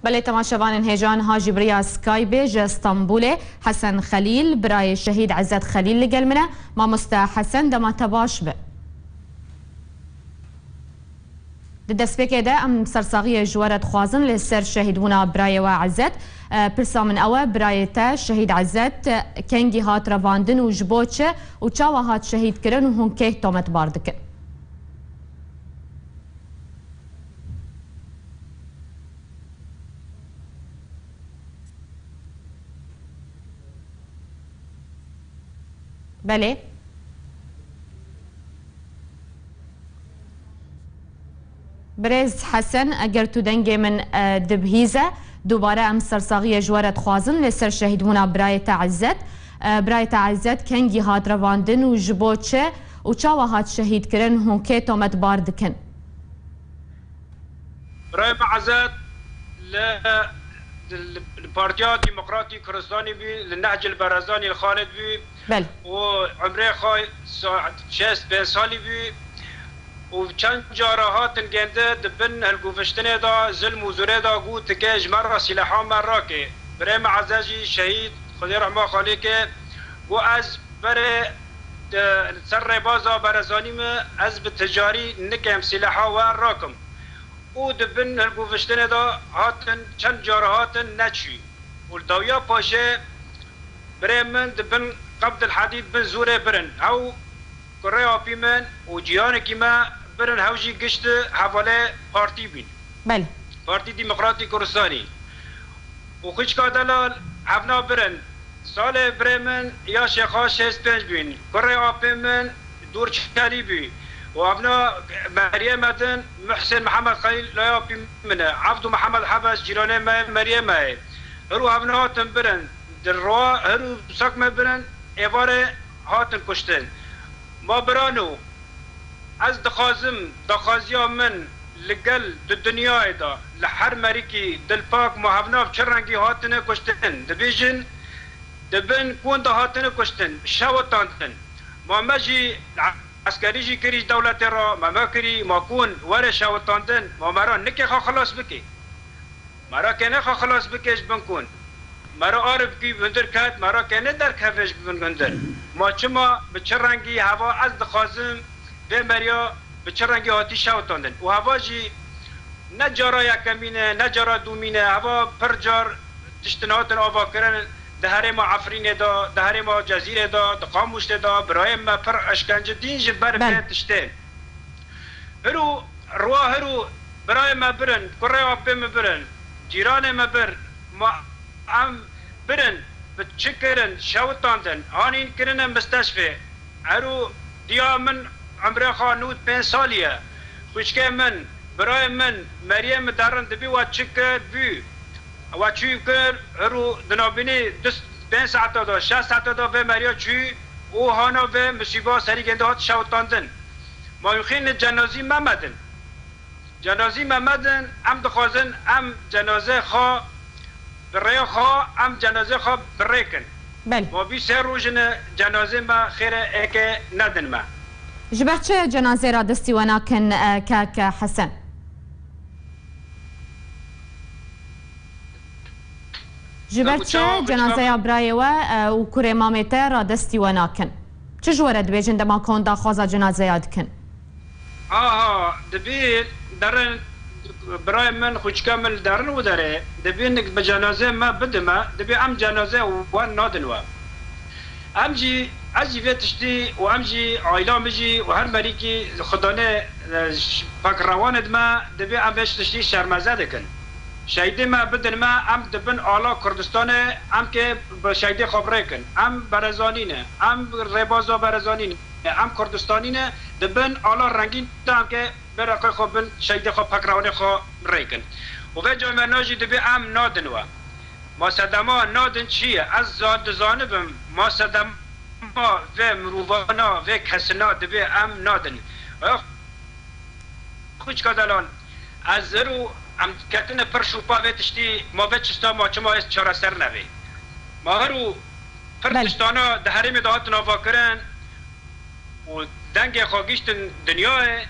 بله تماشاوان هیجان هاجی بریا سکایب ج استانبول حسن خلیل برای شهید عزت خلیل لگل منه ما مستا حسن دما تباش به دەستپێکێدا ئەم سەرساغیە ژوەرە خوازن لەسەر شەهیدبوونا برایەوە عەزەت پرسا من ئەوە برایەتە شەهید عەزەت کەنگی هات ڕەواندن و ji بۆ چ و چاوە هات شەهیدکردن و hûn kêh tometbar dikin بەلێ برز حسن اگر تو دنگ من دبهیزه دوباره ام سرساغی جوارت خوازن لسر شهیدونا برایت عزت کنگی هات رواندن و جبوچه و چاوه هات شهید کرن هون که تومت باردکن برای عزت للبارتيا الديمقراطي كردستاني بي للنهج البرزاني الخالد بي بل وعمره خاي 65 سالي بي و چند جارهات گنده دبن هلگوفشتنه دا ظلم و زوره دا گوت که جمر سلاحا مرا که برای معزجی شهید خدای رحمه خالی که و از بره سر بازا برزانیم از به تجاری نکم سلاحا و راکم و دبن هلگوفشتنه دا هاتن چند جارهات نچی و داویا پاشه برای من دبن قبض الحديد بن زوره برن او كوريا آبی من و جیان کی ما برن هاوجی گشت حواله پارتی بین بله پارتی دموکراتی کردستانی و خوش کادلال هفنا برن سال برمن یا شیخا 65 بین کوريا آبی من دور چلی بی و هفنا مریم مدن محسن محمد خلیل لا آبی منه عبد محمد حبس جیرانه ما مریم هرو هفنا هاتن برن در روا هرو ساک برن ایواره هاتن کشتن ما برانو از دخازیا من لگل دو دنیای دا لحر مریکی دل پاک محبناف چرنگی هاتنه کشتن دبیجن دبن کون دا هاتنه کشتن شاوتاندن ما مجی عسکری جی کریج دولت را ما کری ما کون ور شاوتاندن ما مرا نکه خوا خلاص بکی مرا که نخوا خلاص بکش بنکون مرا عارف کی بندر کرد مرا کنه در کفش بندر ما چما به چه رنگی هوا از دخازم به مریا به چه رنگی هاتی شوتاندن و هوا جی نه جارا یکمینه نه جارا دومینه هوا پر جار تشتنات آوا کردن ده ما عفرین دا ده ما جزیره دا قاموش دا برای ما پر اشکنجه دینج بر به تشتن هرو هرو برای ما برن کره آبه ما برن جیران ما بر ما ام برن بتشكرن شوتاندن هانين كرنا مستشفى ارو ديا من عمره خانوت 5 ساليه خوشكه من براي من مريم دارن دبي واتشكر بي واتشكر ارو دنابيني 5 ساعت دا 6 ساعت دا به مريا چي او هانا به مصيبه سري گنده هات شوتاندن ما يخين جنازي محمدن ام دخوازن ام جنازه خا برای خواه ام جنازه خواه بریکن بله ما بی 3 روزن جنازه ما خیره اکه ندن ما جبر چه جنازه را دستی و ناکن که حسن جبر چه جنازه برای و کره مامته را دستی و ناکن چه جوره دبیجن دما کن دا خوازا جنازه یاد کن دبی درن برای من خوش کامل دارن و داره دبینک به جنازه ما بدم دبی ام جنازه و نادن و امجی عجیبه تشتی و امجی عائله مجی و هر مریکی خدانه پاک روان ما دبی ام بهش تشتی شرمزه دکن شهیده ما بدن ما ام دبن آلا کردستان ام که به شهیده خبره کن ام برزانینه ام ربازا برزانینه ام کردستانینه دبن آلا رنگین دام که برای خوبن شهید خوب پکرانه خوب ریکن و به جامعه ناجی دبی ام نادن و ما صدما نادن چیه از زانبم ما صدما و مرووانا و کسنا دبی ام نادن خوش کدالان از زرو ام کتن پر شوپا و تشتی ما به چستا ما چما از چرا سر نوی ما هرو پر تشتانا ده حریم دهات نوا کرن و دنگ خواگیشتن دنیای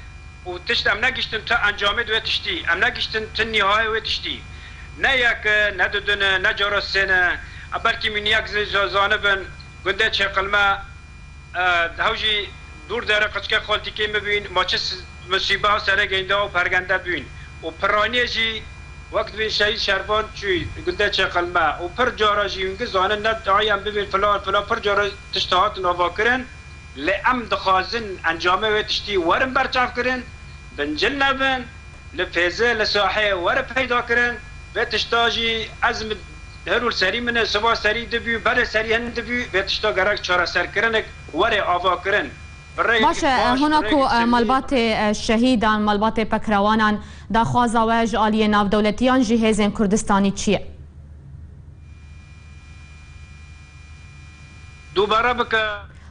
و تشت ام نگیشتن تا انجامه دو تشتی ام نگیشتن تا نهای و تشتی نه یک نه دودن نه جارسینه بلکه من یک زانبن گنده چه قلمه هاوجی دور داره قچکه خالتی که مبین ما چه مصیبه سره گنده و پرگنده بین و پرانی جی وقت بین شهید شربان چوی گنده چه قلمه و پر جارا جی اونگه زانه ند دعایم ببین فلان پر جارا تشتهات نوا کرن لام دخوازن انجامه و تشتی ورم برچاف کرن بنجل نبن لفیزه لساحه ور پیدا کرن و تشتاجی عزم هرول سری من سوا سری دبی بله سری هن دبی و تشتا گرک چارا سر کرن ور آوا کرن باشه هناكو ملبات شهيدان ملبات بكروانان دا خوازاواج آلية ناف دولتيان جهازين كردستاني چيه؟ دوباره بك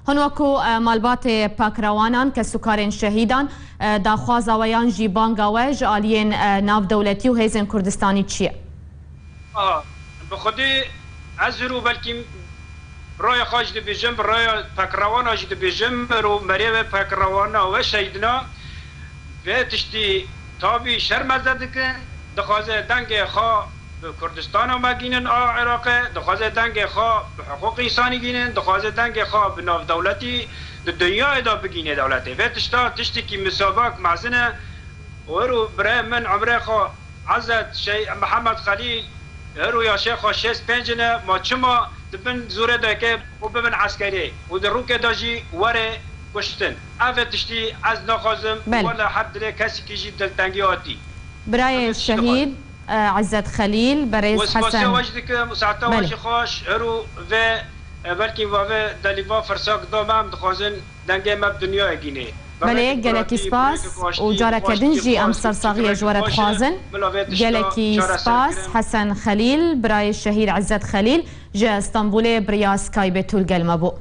هناكو ملبات بكروانان كسكارين شهيدان دا خوازاويان جي بانگاواج آليين ناف دولتي وهازين كردستاني چيه؟ بخودي ازرو بلكي رای خاج دی بیجم رای پکروان آج دی بیجم رو مریو پکروان و شهیدنا و تشتی تابی شرم زد که دخوازه دنگ خواه کردستان هم گینن عراق دخوازه دنگ خواه حقوق انسانی گینن دخوازه دنگ خواه به ناف دولتی دنیا ادا بگینه دولتی و تشتی که مسابق معزنه و رو برای من عمره خواه عزت محمد خلیل هرو یا شیخ شیست پنجنه ما چما دبن زوره داکه و ببن عسکری و در روکه داجی وره کشتن اوه تشتی از نخوازم ولا حد لی کسی که جید دلتنگی آتی برای شهید عزت خلیل برای حسن وسپاسه واجد که مساعته واجد خوش هرو و بلکی واوه دلیوا فرساک دامم دخوازن دنگه مب دنیا گینه بله گلکی سپاس و جارا کردن جی ام سرساغی جوارت خوازن گلکی سپاس حسن خلیل برای شهید عزت خلیل جا استانبول بریا سکایب طول گلمه بو